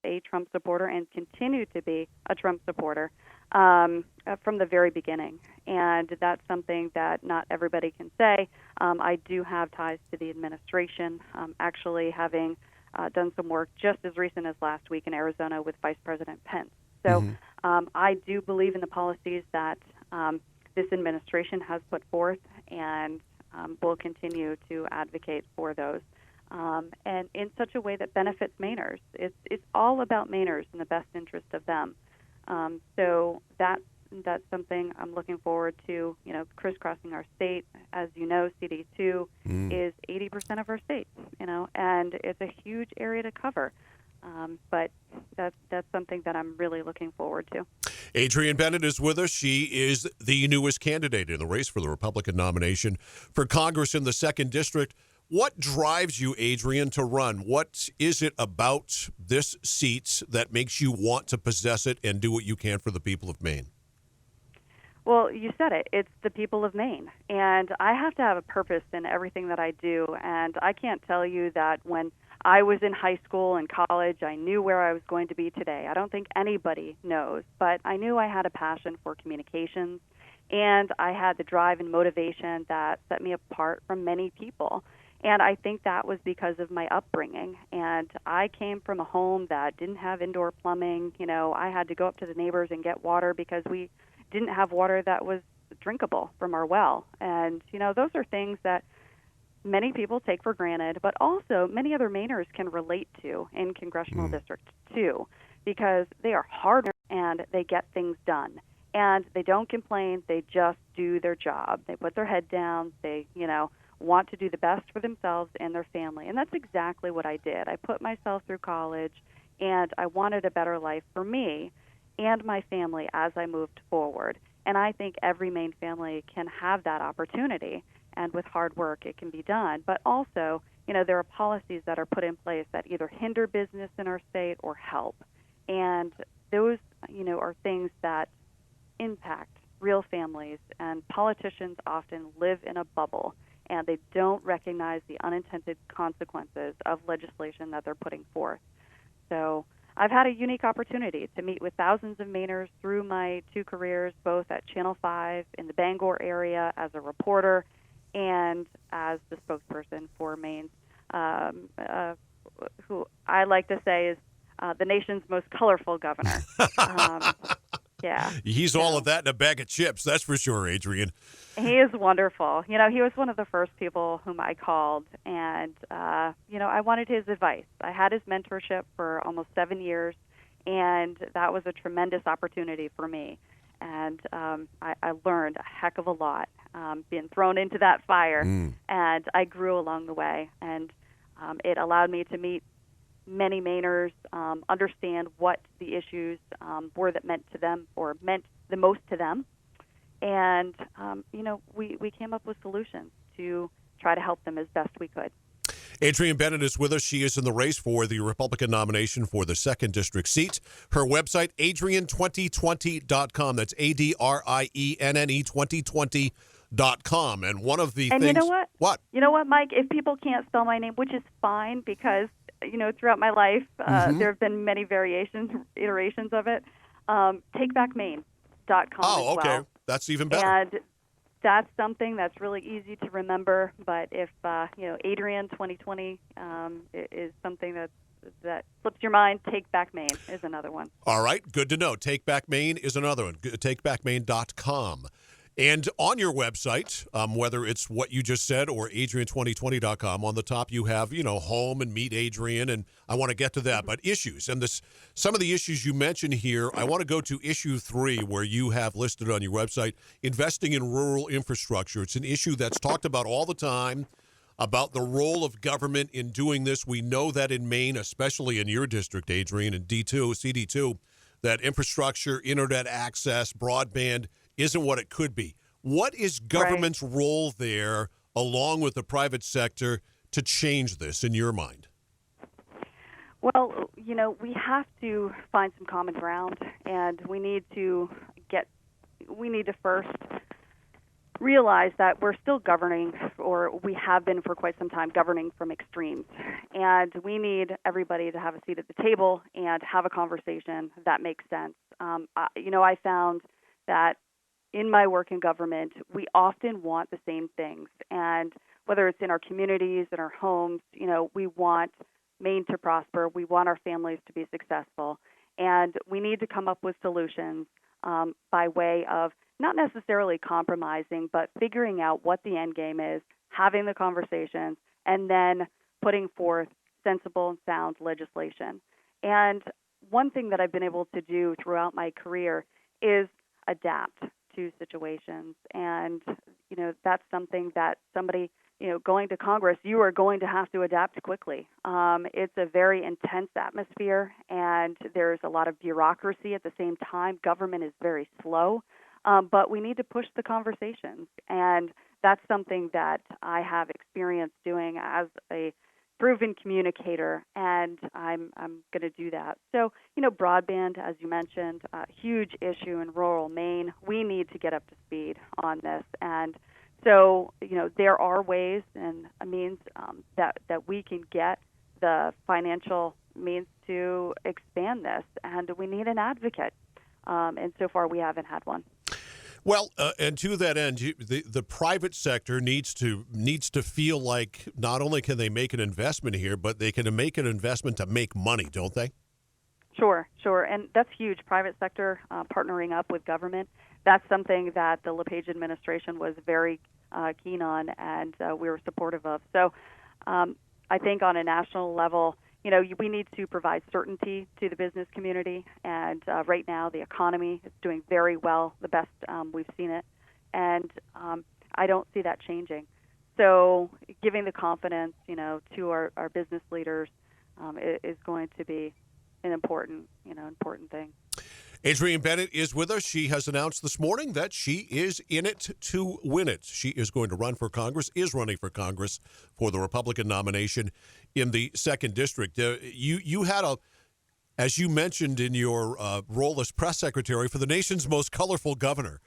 a Trump supporter and continue to be a Trump supporter from the very beginning. And that's something that not everybody can say. I do have ties to the administration, actually having done some work just as recent as last week in Arizona with Vice President Pence. So I do believe in the policies that this administration has put forth, and will continue to advocate for those, and in such a way that benefits Mainers. It's all about Mainers and the best interest of them. So that's something I'm looking forward to. Crisscrossing our state, as you know, CD2 is 80% of our state. And it's a huge area to cover. But that's something that I'm really looking forward to. Adrienne Bennett is with us. She is the newest candidate in the race for the Republican nomination for Congress in the 2nd District. What drives you, Adrienne, to run? What is it about this seat that makes you want to possess it and do what you can for the people of Maine? Well, you said it. It's the people of Maine. And I have to have a purpose in everything that I do. And I can't tell you that when I was in high school and college, I knew where I was going to be today. I don't think anybody knows, but I knew I had a passion for communications, and I had the drive and motivation that set me apart from many people. And I think that was because of my upbringing. And I came from a home that didn't have indoor plumbing. I had to go up to the neighbors and get water because we didn't have water that was drinkable from our well. And, those are things that many people take for granted, but also many other Mainers can relate to in Congressional District 2, because they are hard and they get things done. And they don't complain. They just do their job. They put their head down. They, want to do the best for themselves and their family. And that's exactly what I did. I put myself through college, and I wanted a better life for me and my family as I moved forward. And I think every Maine family can have that opportunity. And with hard work, it can be done. But also, there are policies that are put in place that either hinder business in our state or help. And those, are things that impact real families. And politicians often live in a bubble, and they don't recognize the unintended consequences of legislation that they're putting forth. So I've had a unique opportunity to meet with thousands of Mainers through my 2 careers, both at Channel 5 in the Bangor area as a reporter and as the spokesperson for Maine's, who I like to say is the nation's most colorful governor. Yeah. He's all of that in a bag of chips, that's for sure, Adrienne. He is wonderful. He was one of the first people whom I called, and, I wanted his advice. I had his mentorship for almost 7 years, and that was a tremendous opportunity for me. And I learned a heck of a lot being thrown into that fire, and I grew along the way. And it allowed me to meet many Mainers, understand what the issues were that meant to them or meant the most to them. And, we came up with solutions to try to help them as best we could. Adrienne Bennett is with us. She is in the race for the Republican nomination for the 2nd District seat. Her website, Adrienne2020.com. That's ADRIENNE 2020.com. And one of the things... you know what? What? You know what, Mike? If people can't spell my name, which is fine, because, throughout my life, there have been many iterations of it, takebackmaine.com Oh, okay. as well. That's even better. And that's something that's really easy to remember. But if, Adrienne 2020 is something that slips your mind, Take Back Maine is another one. All right. Good to know. Take Back Maine is another one. Takebackmaine.com. And on your website, whether it's what you just said or Adrienne2020.com, on the top you have, home and meet Adrienne, and I want to get to that. But issues, and some of the issues you mentioned here, I want to go to issue 3, where you have listed on your website, investing in rural infrastructure. It's an issue that's talked about all the time, about the role of government in doing this. We know that in Maine, especially in your district, Adrienne, and CD2, that infrastructure, internet access, broadband isn't what it could be. What is government's role there, along with the private sector, to change this in your mind? Well, we have to find some common ground, and we need to first realize that we're still governing, or we have been for quite some time, governing from extremes. And we need everybody to have a seat at the table and have a conversation that makes sense. I found that in my work in government, we often want the same things. And whether it's in our communities, in our homes, we want Maine to prosper. We want our families to be successful. And we need to come up with solutions by way of not necessarily compromising, but figuring out what the end game is, having the conversations, and then putting forth sensible and sound legislation. And one thing that I've been able to do throughout my career is adapt to situations. And, that's something that somebody, going to Congress, you are going to have to adapt quickly. It's a very intense atmosphere, and there's a lot of bureaucracy at the same time. Government is very slow, but we need to push the conversations. And that's something that I have experience doing as a proven communicator, and I'm going to do that. So, broadband, as you mentioned, a huge issue in rural Maine. We need to get up to speed on this. And so, there are ways and means that we can get the financial means to expand this, and we need an advocate. And so far, we haven't had one. Well, and to that end, the private sector needs to feel like not only can they make an investment here, but they can make an investment to make money, don't they? Sure. And that's huge. Private sector partnering up with government. That's something that the LePage administration was very keen on, and we were supportive of. So I think on a national level, we need to provide certainty to the business community. And right now, the economy is doing very well, the best we've seen it. And I don't see that changing. So giving the confidence, to our business leaders is going to be an important thing. Adrienne Bennett is with us. She has announced this morning that she is in it to win it. She is going to run for Congress, is running for Congress for the Republican nomination in the 2nd District. You had as you mentioned in your role as press secretary for the nation's most colorful governor,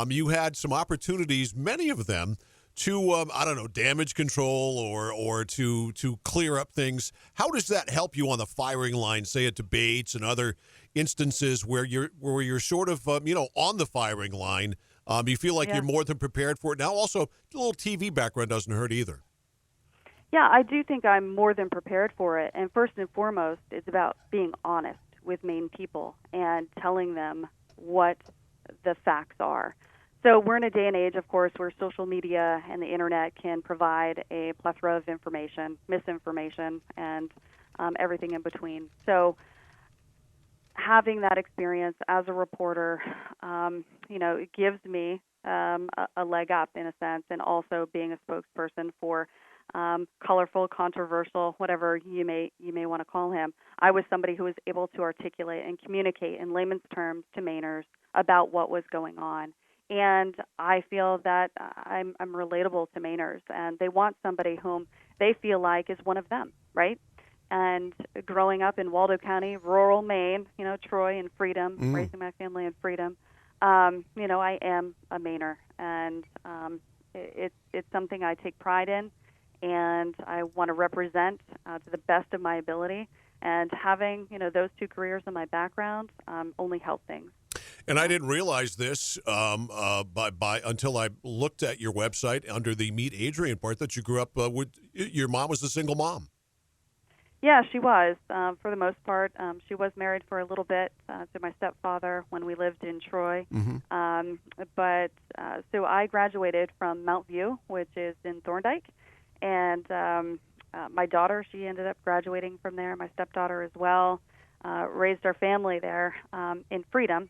you had some opportunities, many of them, to, damage control or to clear up things. How does that help you on the firing line, say at debates and other instances where you're sort of, on the firing line? You feel like you're more than prepared for it. Now, also, a little TV background doesn't hurt either. Yeah, I do think I'm more than prepared for it. And first and foremost, it's about being honest with Maine people and telling them what the facts are. So we're in a day and age, of course, where social media and the internet can provide a plethora of information, misinformation, and everything in between. So having that experience as a reporter, it gives me a leg up in a sense, and also being a spokesperson for colorful, controversial, whatever you may want to call him. I was somebody who was able to articulate and communicate in layman's terms to Mainers about what was going on. And I feel that I'm relatable to Mainers, and they want somebody whom they feel like is one of them, right? And growing up in Waldo County, rural Maine, Troy and Freedom, raising my family in Freedom, I am a Mainer, and it's something I take pride in, and I want to represent to the best of my ability. And having, those two careers in my background only help things. And I didn't realize this until I looked at your website under the Meet Adrienne part that you grew up with. Your mom was a single mom. Yeah, she was. For the most part, she was married for a little bit to my stepfather when we lived in Troy. Mm-hmm. So I graduated from Mount View, which is in Thorndike, and my daughter, she ended up graduating from there. My stepdaughter as well. Raised our family there in Freedom.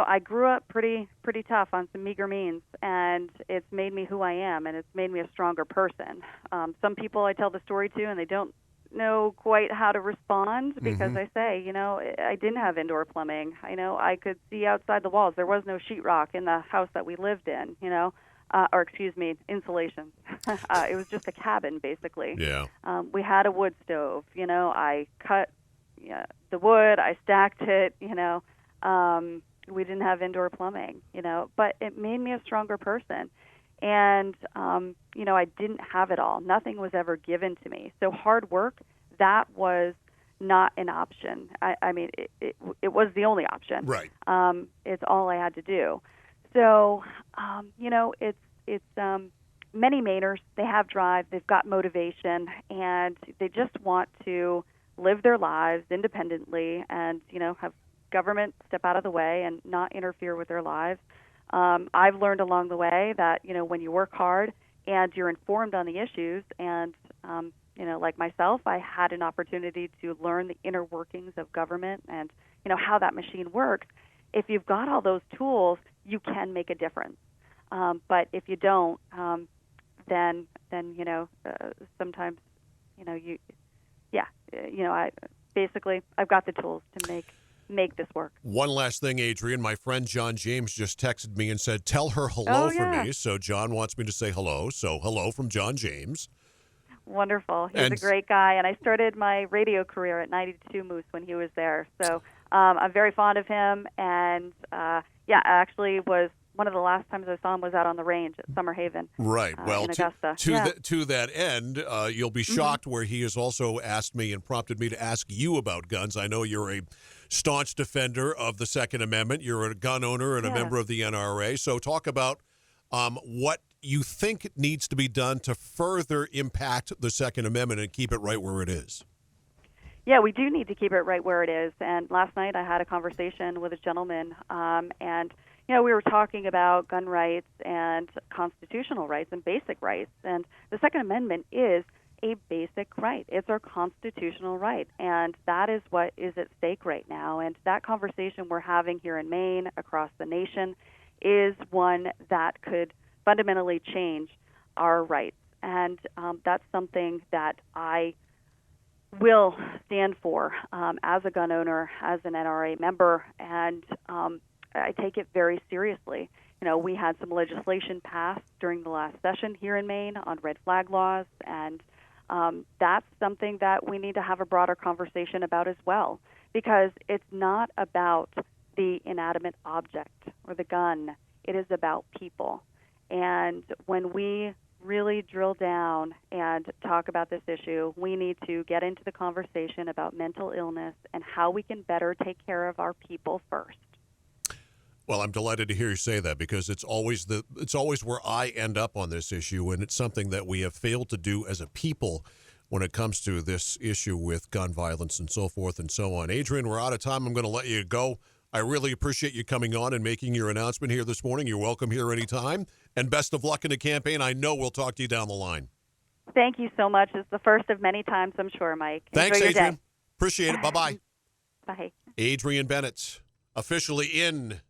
I grew up pretty tough on some meager means, and it's made me who I am, and it's made me a stronger person. Some people I tell the story to, and they don't know quite how to respond because I say, I didn't have indoor plumbing. I could see outside the walls. There was no sheetrock in the house that we lived in, insulation. It was just a cabin, basically. Yeah. We had a wood stove. I cut the wood. I stacked it. We didn't have indoor plumbing, but it made me a stronger person. And, I didn't have it all. Nothing was ever given to me. So hard work, that was not an option. I mean, it was the only option. Right. It's all I had to do. So, it's many Mainers, they have drive, they've got motivation, and they just want to live their lives independently and, have government step out of the way and not interfere with their lives. I've learned along the way that, when you work hard and you're informed on the issues and, like myself, I had an opportunity to learn the inner workings of government and, how that machine works. If you've got all those tools, you can make a difference. But if you don't, then sometimes, I've got the tools to make this work. One last thing, Adrienne. My friend John James just texted me and said, tell her hello for me. So John wants me to say hello. So hello from John James. Wonderful. He's a great guy. And I started my radio career at 92 Moose when he was there. So I'm very fond of him. And, actually was one of the last times I saw him was out on the range at Summer Haven. Right. Well, in Augusta. To that end, you'll be shocked where he has also asked me and prompted me to ask you about guns. I know you're a staunch defender of the Second Amendment. You're a gun owner and a member of the NRA. So talk about what you think needs to be done to further impact the Second Amendment and keep it right where it is. Yeah, we do need to keep it right where it is. And last night I had a conversation with a gentleman, and we were talking about gun rights and constitutional rights and basic rights. And the Second Amendment is a basic right. It's our constitutional right. And that is what is at stake right now. And that conversation we're having here in Maine, across the nation, is one that could fundamentally change our rights. And that's something that I will stand for as a gun owner, as an NRA member, and I take it very seriously. We had some legislation passed during the last session here in Maine on red flag laws, and that's something that we need to have a broader conversation about as well, because it's not about the inanimate object or the gun. It is about people. And when we really drill down and talk about this issue, we need to get into the conversation about mental illness and how we can better take care of our people first. Well, I'm delighted to hear you say that, because it's always where I end up on this issue, and it's something that we have failed to do as a people when it comes to this issue with gun violence and so forth and so on. Adrienne, we're out of time. I'm going to let you go. I really appreciate you coming on and making your announcement here this morning. You're welcome here anytime, and best of luck in the campaign. I know we'll talk to you down the line. Thank you so much. It's the first of many times, I'm sure, Mike. Thanks, Adrienne. Appreciate it. Bye-bye. Bye. Adrienne Bennett, officially in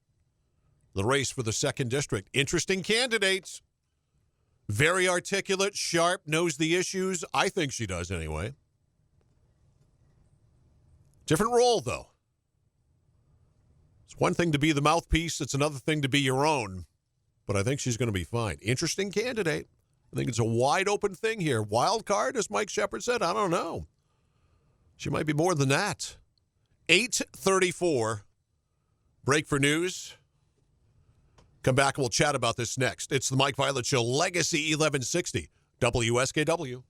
the race for the 2nd District. Interesting candidates. Very articulate, sharp, knows the issues. I think she does anyway. Different role, though. It's one thing to be the mouthpiece. It's another thing to be your own. But I think she's going to be fine. Interesting candidate. I think it's a wide open thing here. Wild card, as Mike Shepard said, I don't know. She might be more than that. 8:34. Break for news. Come back and we'll chat about this next. It's the Mike Violette Show, Legacy 1160, WSKW.